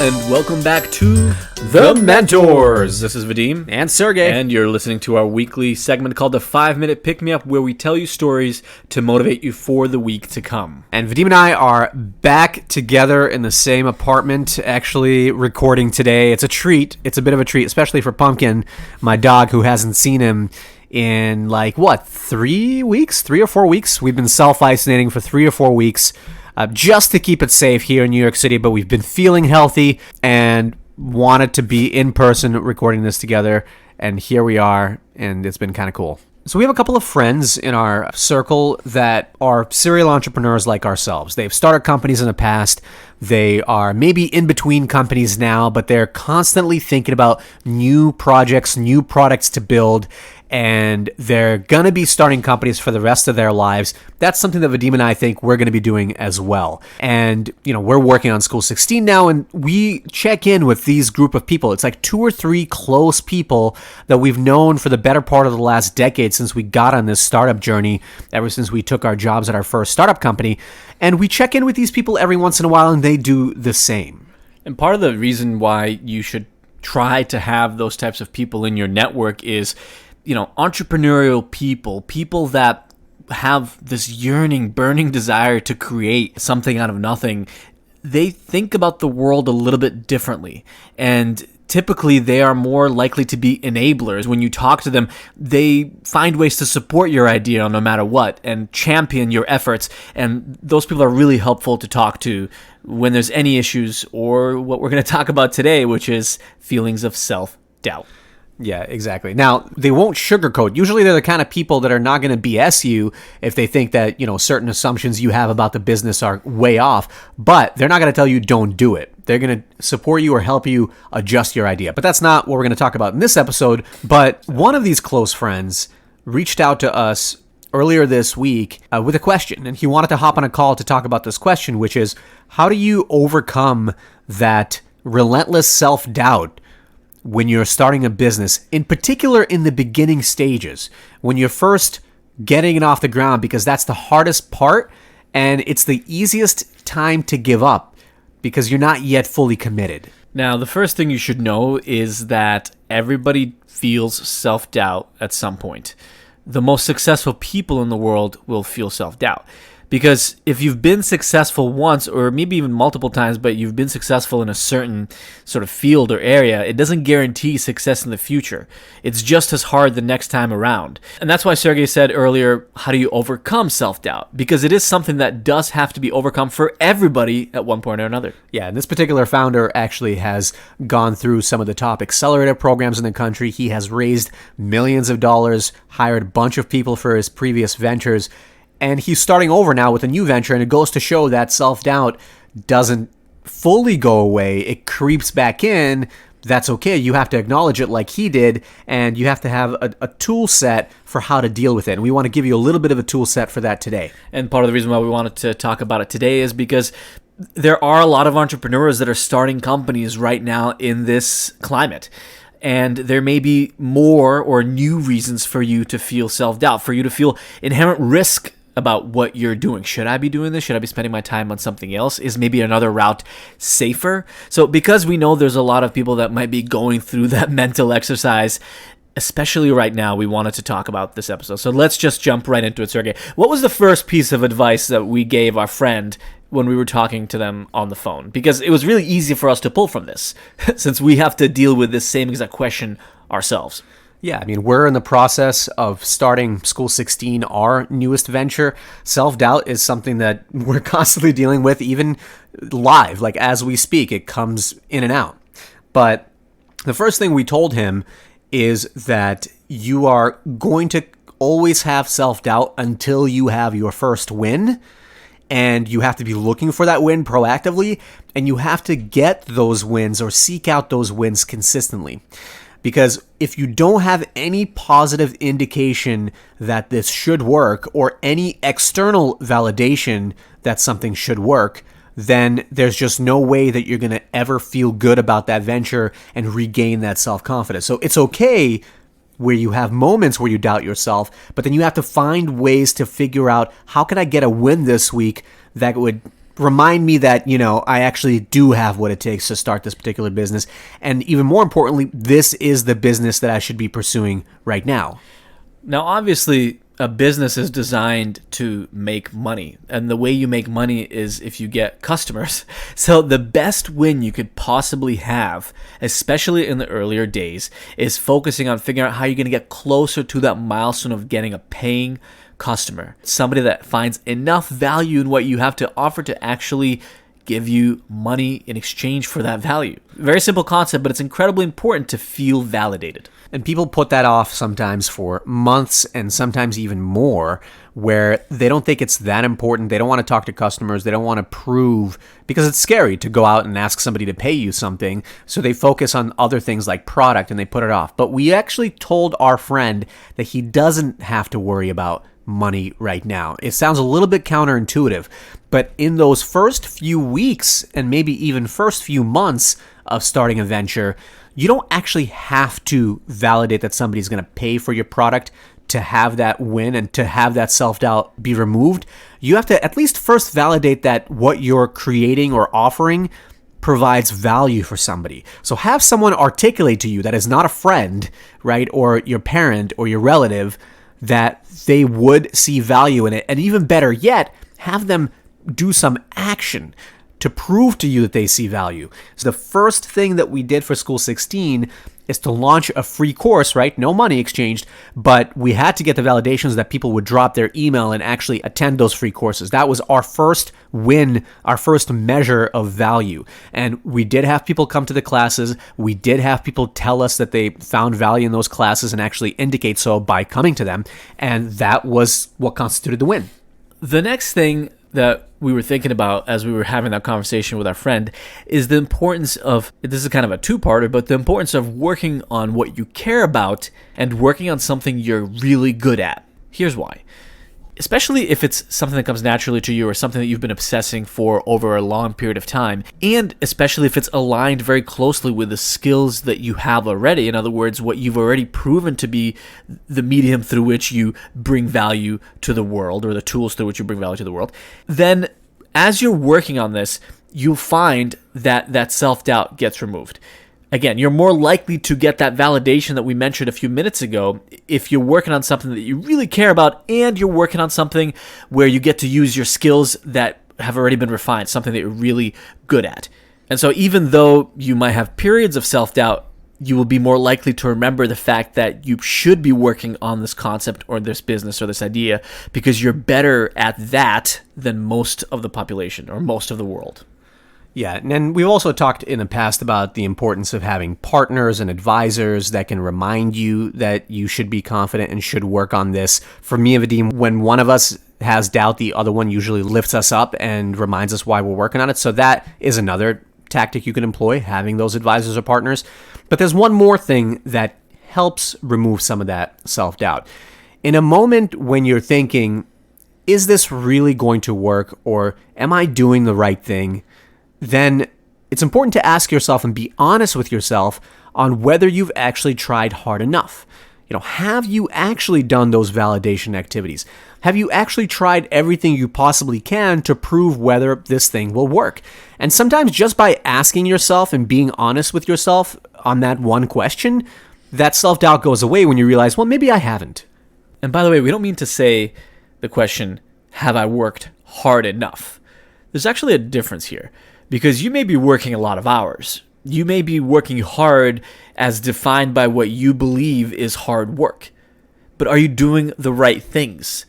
and welcome back to The Mentors. This is Vadim And Sergey. and you're listening to our weekly segment called the 5-Minute Pick-Me-Up, where we tell you stories to motivate you for the week to come. And Vadim and I are back together in the same apartment, actually recording today. It's a treat. It's a bit of a treat, especially for Pumpkin, my dog, who hasn't seen him in 3 or 4 weeks. We've been self-isolating for 3 or 4 weeks just to keep it safe here in New York City, but we've been feeling healthy and wanted to be in person recording this together, and here we are, and it's been kind of cool. So we have a couple of friends in our circle that are serial entrepreneurs like ourselves. They've started companies in the past. They are maybe in between companies now, but they're constantly thinking about new projects, new products to build, and they're going to be starting companies for the rest of their lives. That's something that Vadim and I think we're going to be doing as well. And, we're working on School 16 now, and we check in with these group of people. It's like 2 or 3 close people that we've known for the better part of the last decade since we got on this startup journey, ever since we took our jobs at our first startup company. And we check in with these people every once in a while, and they do the same. And part of the reason why you should try to have those types of people in your network is, entrepreneurial people that have this yearning, burning desire to create something out of nothing. They think about the world a little bit differently, and typically they are more likely to be enablers. When you talk to them, they find ways to support your idea no matter what and champion your efforts, and those people are really helpful to talk to when there's any issues or what we're going to talk about today, which is feelings of self-doubt. Yeah, exactly. Now, they won't sugarcoat. Usually they're the kind of people that are not going to BS you if they think that, certain assumptions you have about the business are way off, but they're not going to tell you don't do it. They're going to support you or help you adjust your idea. But that's not what we're going to talk about in this episode. But one of these close friends reached out to us earlier this week with a question, and he wanted to hop on a call to talk about this question, which is, how do you overcome that relentless self-doubt when you're starting a business, in particular in the beginning stages, when you're first getting it off the ground, because that's the hardest part and it's the easiest time to give up because you're not yet fully committed. Now, the first thing you should know is that everybody feels self-doubt at some point. The most successful people in the world will feel self-doubt. Because if you've been successful once, or maybe even multiple times, but you've been successful in a certain sort of field or area, it doesn't guarantee success in the future. It's just as hard the next time around. And that's why Sergey said earlier, how do you overcome self-doubt? Because it is something that does have to be overcome for everybody at one point or another. Yeah, and this particular founder actually has gone through some of the top accelerator programs in the country. He has raised millions of dollars, hired a bunch of people for his previous ventures, and he's starting over now with a new venture, and it goes to show that self-doubt doesn't fully go away. It creeps back in. That's okay. You have to acknowledge it like he did, and you have to have a tool set for how to deal with it. And we want to give you a little bit of a tool set for that today. And part of the reason why we wanted to talk about it today is because there are a lot of entrepreneurs that are starting companies right now in this climate. And there may be more or new reasons for you to feel self-doubt, for you to feel inherent risk about what you're doing. Should I be doing this? Should I be spending my time on something else? Is maybe another route safer? So because we know there's a lot of people that might be going through that mental exercise, especially right now, we wanted to talk about this episode. So let's just jump right into it, Sergey. What was the first piece of advice that we gave our friend when we were talking to them on the phone? Because it was really easy for us to pull from this, since we have to deal with this same exact question ourselves. Yeah, I mean, we're in the process of starting School 16, our newest venture. Self-doubt is something that we're constantly dealing with, even live, like as we speak. It comes in and out. But the first thing we told him is that you are going to always have self-doubt until you have your first win. And you have to be looking for that win proactively, and you have to get those wins or seek out those wins consistently. Because if you don't have any positive indication that this should work or any external validation that something should work, then there's just no way that you're going to ever feel good about that venture and regain that self-confidence. So it's okay where you have moments where you doubt yourself, but then you have to find ways to figure out, how can I get a win this week that would remind me that, I actually do have what it takes to start this particular business. And even more importantly, this is the business that I should be pursuing right now. Now, obviously, a business is designed to make money, and the way you make money is if you get customers. So the best win you could possibly have, especially in the earlier days, is focusing on figuring out how you're going to get closer to that milestone of getting a paying customer, somebody that finds enough value in what you have to offer to actually give you money in exchange for that value. Very simple concept, but it's incredibly important to feel validated. And people put that off sometimes for months and sometimes even more, where they don't think it's that important. They don't want to talk to customers. They don't want to prove, because it's scary to go out and ask somebody to pay you something. So they focus on other things like product and they put it off. But we actually told our friend that he doesn't have to worry about money right now. It sounds a little bit counterintuitive, but in those first few weeks and maybe even first few months of starting a venture, you don't actually have to validate that somebody's going to pay for your product to have that win and to have that self-doubt be removed. You have to at least first validate that what you're creating or offering provides value for somebody. So have someone articulate to you that is not a friend, right, or your parent or your relative, that they would see value in it. And even better yet, have them do some action to prove to you that they see value. So the first thing that we did for School 16 is to launch a free course, right? No money exchanged, but we had to get the validations that people would drop their email and actually attend those free courses. That was our first win, our first measure of value. And we did have people come to the classes. We did have people tell us that they found value in those classes and actually indicate so by coming to them. And that was what constituted the win. The next thing that we were thinking about as we were having that conversation with our friend is the importance of, this is kind of a two-parter, but the importance of working on what you care about and working on something you're really good at. Here's why. Especially if it's something that comes naturally to you or something that you've been obsessing for over a long period of time, and especially if it's aligned very closely with the skills that you have already. In other words, what you've already proven to be the medium through which you bring value to the world, or the tools through which you bring value to the world. Then as you're working on this, you'll find that that self-doubt gets removed. Again, you're more likely to get that validation that we mentioned a few minutes ago if you're working on something that you really care about and you're working on something where you get to use your skills that have already been refined, something that you're really good at. And so even though you might have periods of self-doubt, you will be more likely to remember the fact that you should be working on this concept or this business or this idea because you're better at that than most of the population or most of the world. Yeah, and we've also talked in the past about the importance of having partners and advisors that can remind you that you should be confident and should work on this. For me and Vadim, when one of us has doubt, the other one usually lifts us up and reminds us why we're working on it. So that is another tactic you can employ, having those advisors or partners. But there's one more thing that helps remove some of that self-doubt. In a moment when you're thinking, is this really going to work, or am I doing the right thing? Then it's important to ask yourself and be honest with yourself on whether you've actually tried hard enough. Have you actually done those validation activities? Have you actually tried everything you possibly can to prove whether this thing will work? And sometimes just by asking yourself and being honest with yourself on that one question, that self-doubt goes away when you realize, well, maybe I haven't. And by the way, we don't mean to say the question, have I worked hard enough? There's actually a difference here. Because you may be working a lot of hours. You may be working hard as defined by what you believe is hard work. But are you doing the right things?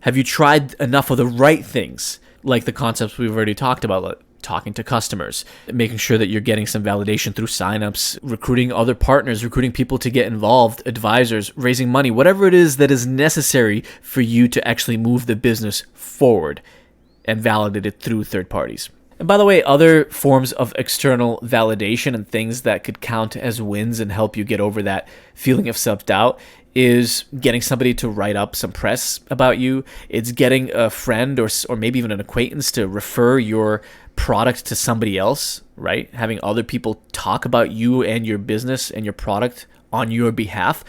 Have you tried enough of the right things? Like the concepts we've already talked about, like talking to customers, making sure that you're getting some validation through signups, recruiting other partners, recruiting people to get involved, advisors, raising money, whatever it is that is necessary for you to actually move the business forward and validate it through third parties. And by the way, other forms of external validation and things that could count as wins and help you get over that feeling of self-doubt is getting somebody to write up some press about you. It's getting a friend or maybe even an acquaintance to refer your product to somebody else, right? Having other people talk about you and your business and your product on your behalf.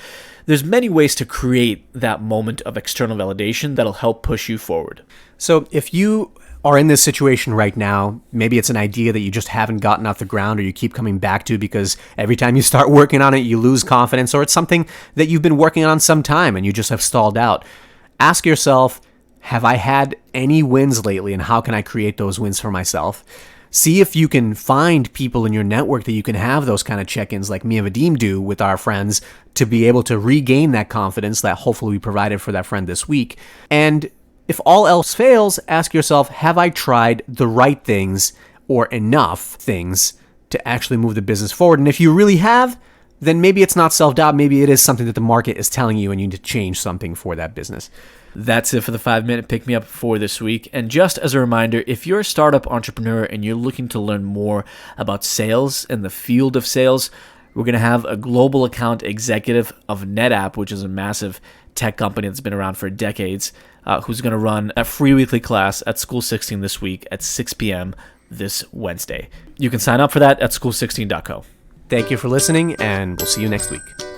There's many ways to create that moment of external validation that'll help push you forward. So if you are in this situation right now. Maybe it's an idea that you just haven't gotten off the ground, or you keep coming back to because every time you start working on it, you lose confidence, or it's something that you've been working on some time and you just have stalled out. Ask yourself, have I had any wins lately, and how can I create those wins for myself? See if you can find people in your network that you can have those kind of check-ins like me and Vadim do with our friends to be able to regain that confidence that hopefully we provided for that friend this week. And if all else fails, ask yourself, have I tried the right things or enough things to actually move the business forward? And if you really have, then maybe it's not self-doubt. Maybe it is something that the market is telling you and you need to change something for that business. That's it for the 5-minute pick-me-up for this week. And just as a reminder, if you're a startup entrepreneur and you're looking to learn more about sales and the field of sales, we're going to have a global account executive of NetApp, which is a massive tech company that's been around for decades, who's going to run a free weekly class at School 16 this week at 6 p.m. this Wednesday. You can sign up for that at school16.co. Thank you for listening, and we'll see you next week.